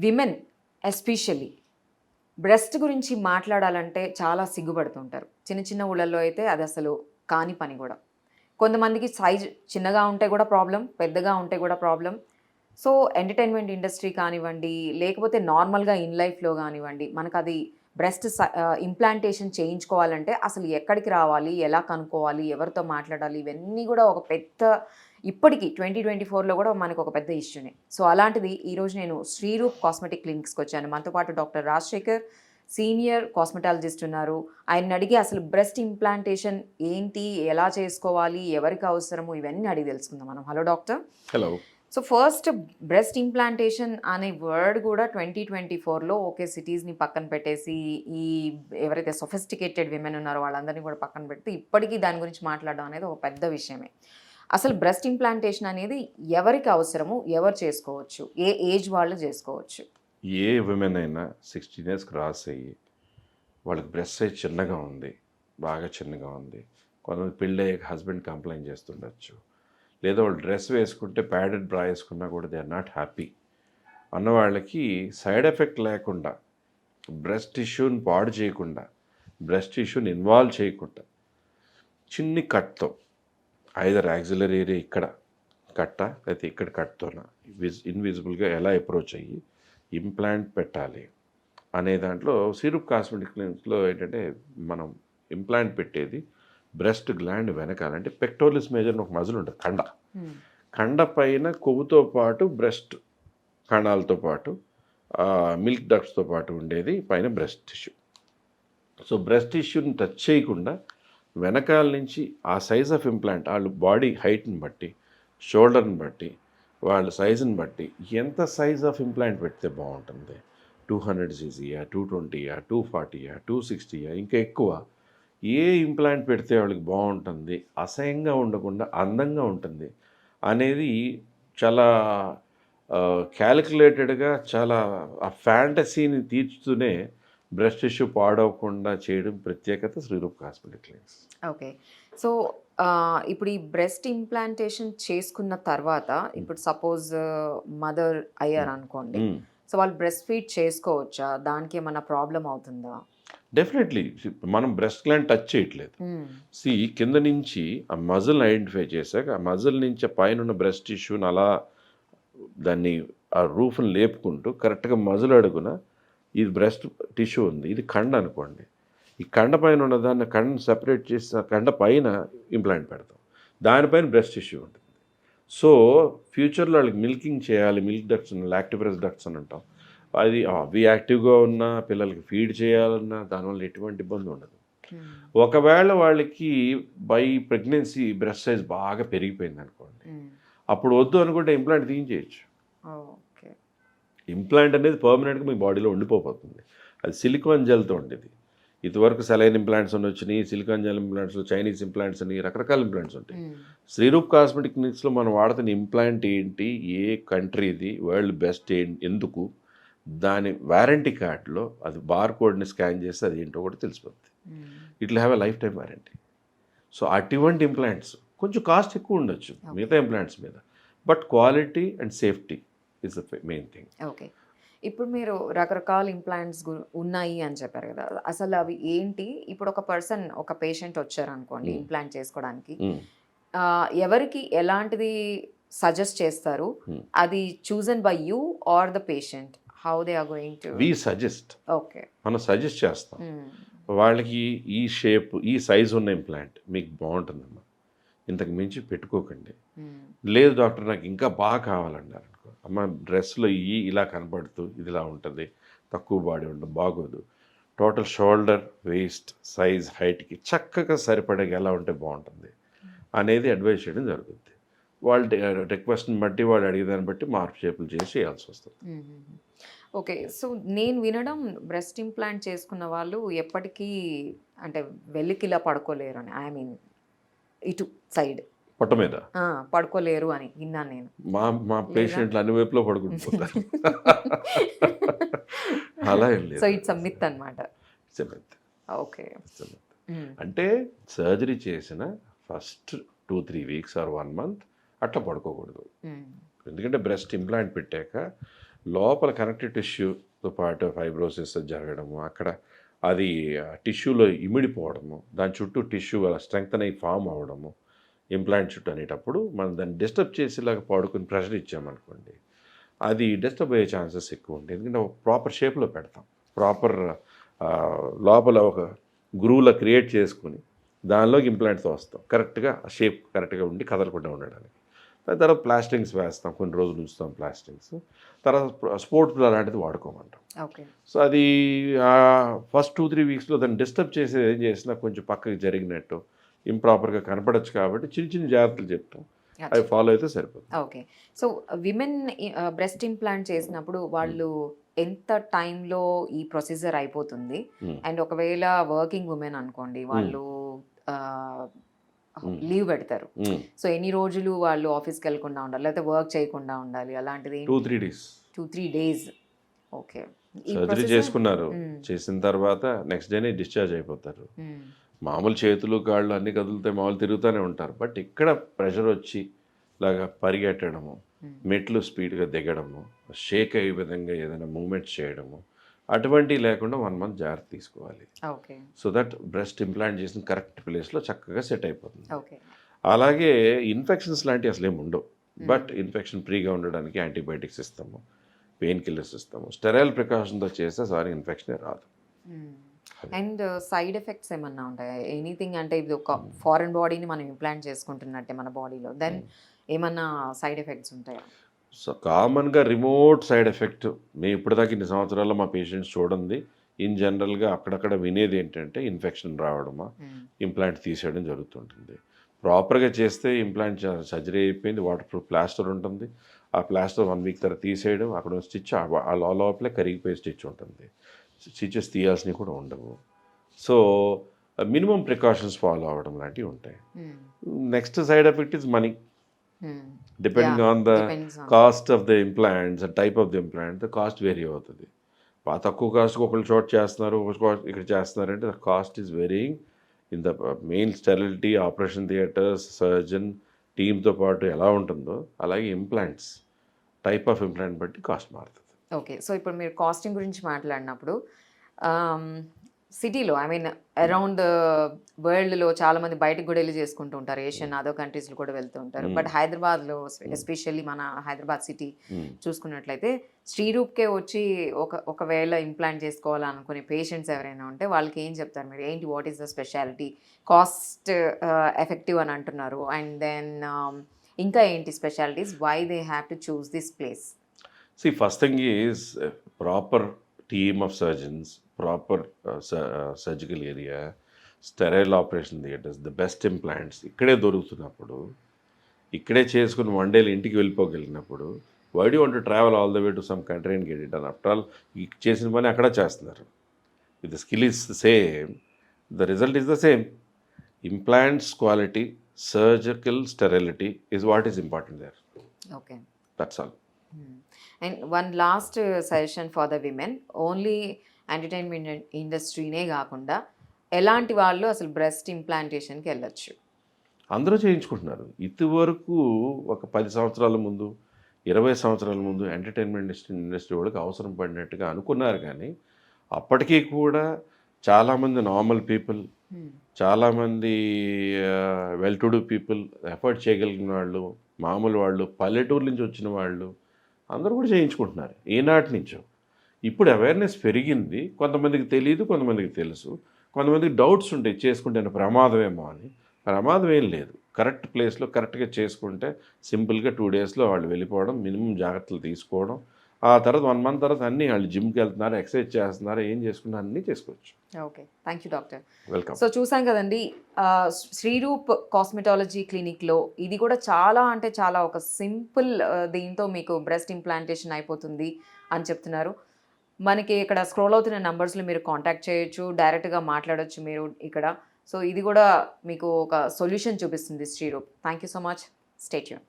Women especially breast గురించి మాట్లాడాలంటే చాలా సిగ్గుపడుతుంటారు. చిన్న చిన్న ఊళ్ళల్లో అయితే అది అసలు కాని పని కూడా. కొంతమందికి సైజ్ చిన్నగా ఉంటే కూడా ప్రాబ్లం, పెద్దగా ఉంటే కూడా ప్రాబ్లం. సో ఎంటర్టైన్మెంట్ ఇండస్ట్రీ కానివ్వండి, లేకపోతే నార్మల్గా ఇన్ లైఫ్లో కానివ్వండి, మనకు అది బ్రెస్ట్ ఇంప్లాంటేషన్ చేయించుకోవాలంటే అసలు ఎక్కడికి రావాలి, ఎలా కనుక్కోవాలి, ఎవరితో మాట్లాడాలి, ఇవన్నీ కూడా ఒక పెద్ద ఇప్పటికీ 2024లో కూడా మనకు ఒక పెద్ద ఇష్యూనే. సో అలాంటిది ఈరోజు నేను శ్రీరూప్ కాస్మెటిక్ క్లినిక్స్కి వచ్చాను. మనతో పాటు డాక్టర్ రాజశేఖర్ సీనియర్ కాస్మెటాలజిస్ట్ ఉన్నారు. ఆయన అడిగి అసలు బ్రెస్ట్ ఇంప్లాంటేషన్ ఏంటి, ఎలా చేసుకోవాలి, ఎవరికి అవసరము, ఇవన్నీ అడిగి తెలుసుకుందాం మనం. Hello doctor. Hello. So first breast implantation అనే వర్డ్ కూడా 2024లో ఓకే సిటీస్ని పక్కన పెట్టేసి ఈ ఎవరైతే సొఫిస్టికేటెడ్ విమెన్ ఉన్నారో వాళ్ళందరినీ కూడా పక్కన పెడితే ఇప్పటికీ దాని గురించి మాట్లాడడం అనేది ఒక పెద్ద విషయమే. అసలు బ్రెస్ట్ ఇంప్లాంటేషన్ అనేది ఎవరికి అవసరము, ఎవరు చేసుకోవచ్చు, ఏ ఏజ్ వాళ్ళు చేసుకోవచ్చు? ఏ విమెన్ అయినా 16 ఇయర్స్ క్రాస్ అయ్యి వాళ్ళకి బ్రెస్ట్ సైజ్ చిన్నగా ఉంది, బాగా చిన్నగా ఉంది, కొంతమంది పెళ్ళి అయ్యాక హస్బెండ్ కంప్లైంట్ చేస్తుండొచ్చు, లేదా వాళ్ళు డ్రెస్ వేసుకుంటే ప్యాడెడ్ బ్రా వేసుకున్నా కూడా దే ఆర్ నాట్ హ్యాపీ అన్న వాళ్ళకి సైడ్ ఎఫెక్ట్ లేకుండా, బ్రెస్ట్ టిష్యూని పాడు చేయకుండా, బ్రెస్ట్ టిష్యూని ఇన్వాల్వ్ చేయకుండా చిన్ని కట్తో ఐదర్ యాక్సిలరీ ఏరియా ఇక్కడ కట్ట లేకపోతే ఇక్కడ కట్తోన ఇన్విజిబుల్గా ఎలా అప్రోచ్ అయ్యి ఇంప్లాంట్ పెట్టాలి అనే దాంట్లో శ్రీరూప్ కాస్మెటిక్ క్లినిక్స్లో ఏంటంటే మనం ఇంప్లాంట్ పెట్టేది బ్రెస్ట్ గ్లాండ్ వెనకాలంటే పెక్టోలిస్ మేజర్ ఒక మజిల్ ఉంటుంది, కండ పైన కొవ్వుతో పాటు బ్రెస్ట్ కణాలతో పాటు మిల్క్ డక్ట్స్తో పాటు ఉండేది పైన బ్రెస్ట్ టిష్యూ. సో బ్రెస్ట్ టిష్యూని టచ్ చేయకుండా వెనకాల నుంచి ఆ సైజ్ ఆఫ్ ఇంప్లాంట్ వాళ్ళు బాడీ హైట్ని బట్టి, షోల్డర్ని బట్టి, వాళ్ళ సైజుని బట్టి ఎంత సైజ్ ఆఫ్ ఇంప్లాంట్ పెడితే బాగుంటుంది, 200 cc-యా, 220-యా, 240-యా, 260-యా, ఇంకా ఎక్కువ ఏ ఇంప్లాంట్ పెడితే వాళ్ళకి బాగుంటుంది, అసహ్యంగా ఉండకుండా అందంగా ఉంటుంది అనేది చాలా క్యాలిక్యులేటెడ్గా, చాలా ఆ ఫ్యాంటసీని తీర్చుతూనే బ్రెస్ట్ టిష్యూ పాడవకుండా చేయడం ప్రత్యేకత Shreeroop cosmetic clinics. Okay. So ఇప్పుడు ఈ బ్రెస్ట్ ఇంప్లాంటేషన్ చేసుకున్న తర్వాత ఇప్పుడు సపోజ్ మదర్ అయ్యారు అనుకోండి, సో వాళ్ళు బ్రెస్ట్ ఫీడ్ చేసుకోవచ్చా? దానికి ఏమన్నా ప్రాబ్లం అవుతుందా? డెఫినెట్లీ. మనం బ్రెస్ట్ గ్లాండ్ టచ్ చేయట్లేదు. కింద నుంచి ఆ మజిల్ ఐడెంటిఫై చేశాక ఆ మజిల్ నుంచి పైన ఉన్న బ్రెస్ట్ టిష్యూని అలా దాన్ని ఆ రూఫ్ని లేపుకుంటూ కరెక్ట్గా మజిల్ అడుగున ఇది బ్రెస్ట్ టిష్యూ ఉంది, ఇది కండ అనుకోండి, ఈ కండ పైన ఉన్న దాన్ని కండని సెపరేట్ చేసి ఆ కండ పైన ఇంప్లాంట్ పెడతాం, దానిపైన బ్రెస్ట్ టిష్యూ ఉంటుంది. సో ఫ్యూచర్లో వాళ్ళకి మిల్కింగ్ చేయాలి, మిల్క్ డక్ట్స్, లాక్టిబ్రెస్ డక్ట్స్ అని అంటాం, అది అవి యాక్టివ్గా ఉన్న పిల్లలకి ఫీడ్ చేయాలన్నా దానివల్ల ఎటువంటి ఇబ్బంది ఉండదు. ఒకవేళ వాళ్ళకి బై ప్రెగ్నెన్సీ బ్రెస్ట్ సైజ్ బాగా పెరిగిపోయింది అనుకోండి, అప్పుడు వద్దు అనుకుంటే ఇంప్లాంట్ తీయించేయచ్చు. ఇంప్లాంట్ అనేది పర్మనెంట్గా మీ బాడీలో ఉండిపోతుంది. అది సిలికాన్ జెల్తో ఉండేది. ఇదివరకు సెలైన్ ఇంప్లాంట్స్ అని వచ్చినాయి, silicon gel implants, Chinese implants అని రకరకాల ఇంప్లాంట్స్ ఉంటాయి. శ్రీరూప్ కాస్మెటిక్ క్లినిక్స్లో మనం వాడుతున్న ఇంప్లాంట్ ఏంటి, ఏ కంట్రీది, వరల్డ్ బెస్ట్ ఏంటి, ఎందుకు, దాని వారంటీ కార్డులో అది బార్ కోడ్ని స్కాన్ చేస్తే అది ఏంటో కూడా తెలిసిపోతుంది. It will have a life time warranty. So అటువంటి ఇంప్లాంట్స్ కొంచెం కాస్ట్ ఎక్కువ ఉండొచ్చు మిగతా ఇంప్లాంట్స్ మీద, but quality and safety is the main thing. Okay. ఇప్పుడు మీరు రకరకాల ఇంప్లాంట్స్ ఉన్నాయి అని చెప్పారు కదా, అసలు అవి ఏంటి? ఇప్పుడు ఒక పర్సన్, ఒక పేషెంట్ వచ్చారు అనుకోండి ఇంప్లాంట్ చేసుకోవడానికి, ఎవరికి ఎలాంటిది సజెస్ట్ చేస్తారు? అది chosen by you are the patient? How they are going to we suggest. Okay, మనం సజెస్ట్ చేస్తాం వాళ్ళకి, ఈ షేప్, ఈ సైజు ఉన్న ఇంప్లాంట్ మీకు బాగుంటుందమ్మా, ఇంతకు మించి పెట్టుకోకండి. లేదు డాక్టర్ నాకు ఇంకా బాగా కావాలన్నారు అనుకో, అమ్మ డ్రెస్లో ఇలా కనపడుతూ ఇది ఇలా ఉంటుంది, తక్కువ బాడీ ఉండదు, బాగోదు, టోటల్ షోల్డర్, వేస్ట్, సైజ్, హైట్కి చక్కగా సరిపడేగా ఎలా ఉంటే బాగుంటుంది అనేది అడ్వైస్ చేయడం జరుగుతుంది. వాళ్ళ రిక్వెస్ట్ని బట్టి, వాళ్ళు అడిగేదాన్ని బట్టి మార్పు చేపులు చేసి చేయాల్సి వస్తుంది. ఓకే. సో నేను వినడం బ్రెస్ట్ ఇంప్లాంట్ చేసుకున్న వాళ్ళు ఎప్పటికీ అంటే వెల్లికిలా పడుకోలేరు అని, ఐ మీన్ ఇటు సైడ్ పొట్ట మీద పడుకోలేరు అని విన్నాను నేను. మా పేషెంట్లు అన్ని వైపులో పడుకుంటున్నారు. అలా ఏం లేదు. సో ఇట్స్ అ మిత్ అన్నమాట. ఓకే. అంటే సర్జరీ చేసిన ఫస్ట్ 2-3 weeks ఆర్ 1 month అట్లా పడుకోకూడదు. ఎందుకంటే బ్రెస్ట్ ఇంప్లాంట్ పెట్టాక లోపల కనెక్టివ్ టిష్యూతో పాటు ఫైబ్రోసిస్ జరగడము, అక్కడ అది టిష్యూలో ఇమిడిపోవడము, దాని చుట్టూ టిష్యూ స్ట్రెంగ్త్ అయి ఫామ్ అవ్వడము, ఇంప్లాంట్ చుట్టూ అనేటప్పుడు మనం దాన్ని డిస్టర్బ్ చేసేలాగా పడుకుని ప్రెషర్ ఇచ్చామనుకోండి, అది డిస్టర్బ్ అయ్యే ఛాన్సెస్ ఎక్కువ ఉంటాయి. ఎందుకంటే ప్రాపర్ షేప్లో పెడతాం, ప్రాపర్ లోపల ఒక గ్రూవ్లో క్రియేట్ చేసుకుని దానిలోకి ఇంప్లాంట్తో వస్తాం, కరెక్ట్గా షేప్ కరెక్ట్గా ఉండి కదలకుండా ఉండడానికి. దాని తర్వాత ప్లాస్టింగ్స్ వేస్తాం, కొన్ని రోజులు ఉంచుతాం ప్లాస్టింగ్స్. తర్వాత స్పోర్ట్స్ అలాంటిది వాడుకోమంటాం. ఓకే. సో అది ఫస్ట్ 2-3 వీక్స్లో దాన్ని డిస్టర్బ్ చేసేది ఏం చేసినా కొంచెం పక్కకి జరిగినట్టు ఇంప్రాపర్గా కనపడచ్చు, కాబట్టి చిన్న చిన్న జాగ్రత్తలు చెప్తాం, అవి ఫాలో అయితే సరిపోతుంది. Okay. So women breast implant చేసినప్పుడు వాళ్ళు ఎంత టైంలో ఈ ప్రొసీజర్ అయిపోతుంది? అండ్ ఒకవేళ వర్కింగ్ ఉమెన్ అనుకోండి, వాళ్ళు లీవ్ పెడతారు, సో ఎన్ని రోజులు వాళ్ళు ఆఫీస్కి వెళ్ళకుండా ఉండాలి, లేకపోతే వర్క్ చేయకుండా ఉండాలి, అలాంటిది 2-3 డేస్ 2-3 days. ఓకే. సర్జరీ చేసుకున్నారు, చేసిన తర్వాత నెక్స్ట్ డేనే డిశ్చార్జ్ అయిపోతారు. మామూలు చేతులు కాళ్ళు అన్ని కదులుతాయి, మామూలు తిరుగుతూనే ఉంటారు. బట్ ఇక్కడ ప్రెషర్ వచ్చి ఇలాగా పరిగెట్టడము, మెట్లు స్పీడ్గా దిగడము, షేక్ అయ్యే విధంగా ఏదైనా మూమెంట్స్ చేయడము, అటువంటివి లేకుండా 1 month జాగ్రత్త తీసుకోవాలి. Okay. So that breast implant చేసిన కరెక్ట్ ప్లేస్లో చక్కగా సెట్ అయిపోతుంది. ఓకే. అలాగే ఇన్ఫెక్షన్స్ లాంటివి అసలు ఏమి ఉండవు. బట్ ఇన్ఫెక్షన్ ఫ్రీగా ఉండడానికి యాంటీబయాటిక్స్ ఇస్తాము, పెయిన్ కిల్లర్స్ ఇస్తాము. స్టెరైల్ ప్రికాషన్తో చేస్తే సారీ ఇన్ఫెక్షనే రాదు. అండ్ సైడ్ ఎఫెక్ట్స్ ఏమన్నా ఉంటాయా? ఎనీథింగ్, అంటే ఇది ఒక ఫారెన్ బాడీని మనం ఇంప్లాంట్ చేసుకుంటున్నట్టే మన బాడీలో, దెన్ ఏమన్నా సైడ్ ఎఫెక్ట్స్ ఉంటాయా? సో కామన్గా రిమోట్ సైడ్ ఎఫెక్ట్ మేము ఇప్పటిదాకా ఇన్ని సంవత్సరాల్లో మా పేషెంట్స్ చూడండి. ఇన్ జనరల్గా అక్కడక్కడ వినేది ఏంటంటే ఇన్ఫెక్షన్ రావడమా, ఇంప్లాంట్ తీసేయడం జరుగుతుంటుంది. ప్రాపర్గా చేస్తే ఇంప్లాంట్ సర్జరీ అయిపోయింది, వాటర్ ప్రూఫ్ ప్లాస్టర్ ఉంటుంది, ఆ ప్లాస్టర్ 1 week తర్వాత తీసేయడం, అక్కడ స్టిచ్ ఆ లోపలే కరిగిపోయే స్టిచ్ ఉంటుంది, స్టిచెస్ తీయాల్సినవి కూడా ఉండవు. సో మినిమం ప్రికాషన్స్ ఫాలో అవ్వడం లాంటివి ఉంటాయి. Next side effect is money. Depending on the cost of the implants, type of the implant, the cost vary అవుతుంది. తక్కువ కాస్ట్కి ఒకళ్ళు చోట చేస్తున్నారు, ఇక్కడ చేస్తున్నారు అంటే the cost is varying in the main sterility, operation theatres, surgeon టీమ్తో పాటు ఎలా ఉంటుందో అలాగే ఇంప్లాంట్స్ టైప్ ఆఫ్ ఇంప్లాంట్ బట్టి కాస్ట్ మారుతుంది. ఓకే. సో ఇప్పుడు మీరు కాస్టింగ్ గురించి మాట్లాడినప్పుడు సిటీలో, ఐ మీన్ అరౌండ్ వరల్డ్లో చాలామంది బయటకు కూడా వెళ్ళి చేసుకుంటూ ఉంటారు, ఏషియన్ అదర్ కంట్రీస్లో కూడా వెళ్తూ ఉంటారు. బట్ హైదరాబాద్లో ఎస్పెషల్లీ మన హైదరాబాద్ సిటీ చూసుకున్నట్లయితే శ్రీరూప్కే వచ్చి ఒకవేళ ఇంప్లాంట్ చేసుకోవాలనుకునే పేషెంట్స్ ఎవరైనా ఉంటే వాళ్ళకి ఏం చెప్తారు మీరు? ఏంటి, what is the speciality? Cost effective అని అంటున్నారు, అండ్ దెన్ ఇంకా ఏంటి specialities, why they have to choose this place? See, first thing is proper team of surgeons, proper surgical area, sterile operation theaters, the best implants ఇక్కడే దొరుకుతున్నప్పుడు, ఇక్కడే చేసుకుని 1 day ఇంటికి వెళ్ళిపోగలిగినప్పుడు, why do you want to travel all the way to some country and get it done? After all, చేసిన పని అక్కడ చేస్తున్నారు. If the skill is the same, the result is the same. Implants quality, surgical sterility is what is important there. Okay. That's all. And one last suggestion for the women, only entertainment ఇండస్ట్రీనే కాకుండా ఎలాంటి వాళ్ళు అసలు breast ఇంప్లాంటేషన్కి వెళ్ళొచ్చు? అందరూ చేయించుకుంటున్నారు. ఇదివరకు ఒక 10 సంవత్సరాల ముందు, 20 సంవత్సరాల ముందు ఎంటర్టైన్మెంట్ ఇండస్ట్రీ వాళ్ళకి అవసరం పడినట్టుగా అనుకున్నారు, కానీ అప్పటికీ కూడా చాలామంది నార్మల్ పీపుల్, చాలామంది well to do people, effort చేయగలిగిన వాళ్ళు, మామూలు వాళ్ళు, పల్లెటూరు నుంచి వచ్చిన వాళ్ళు అందరూ కూడా చేయించుకుంటున్నారు ఏనాటి నుంచో. ఇప్పుడు అవేర్నెస్ పెరిగింది, కొంతమందికి తెలియదు, కొంతమందికి తెలుసు, కొంతమందికి డౌట్స్ ఉంటాయి చేసుకుంటే ప్రమాదమేమో అని. ప్రమాదం ఏం లేదు, కరెక్ట్ ప్లేస్లో కరెక్ట్గా చేసుకుంటే సింపుల్గా 2 daysలో వాళ్ళు వెళ్ళిపోవడం, మినిమం జాగ్రత్తలు తీసుకోవడం, ఆ తర్వాత 1 month తర్వాత అన్నీ వాళ్ళు జిమ్కి వెళ్తున్నారు, ఎక్సర్సైజ్ చేస్తున్నారు, ఏం చేసుకున్నారు అన్నీ చేసుకోవచ్చు. Okay, thank you doctor. Welcome. So చూసాం కదండి, శ్రీరూప్ కాస్మెటాలజీ క్లినిక్లో ఇది కూడా చాలా అంటే చాలా ఒక సింపుల్ దీంతో మీకు బ్రెస్ట్ ఇంప్లాంటేషన్ అయిపోతుంది అని చెప్తున్నారు. మనకి ఇక్కడ స్క్రోల్ అవుతున్న నంబర్స్లో మీరు కాంటాక్ట్ చేయొచ్చు, డైరెక్ట్గా మాట్లాడొచ్చు మీరు ఇక్కడ. సో ఇది కూడా మీకు ఒక సొల్యూషన్ చూపిస్తుంది Shreeroop. Thank you so much. Stay tune.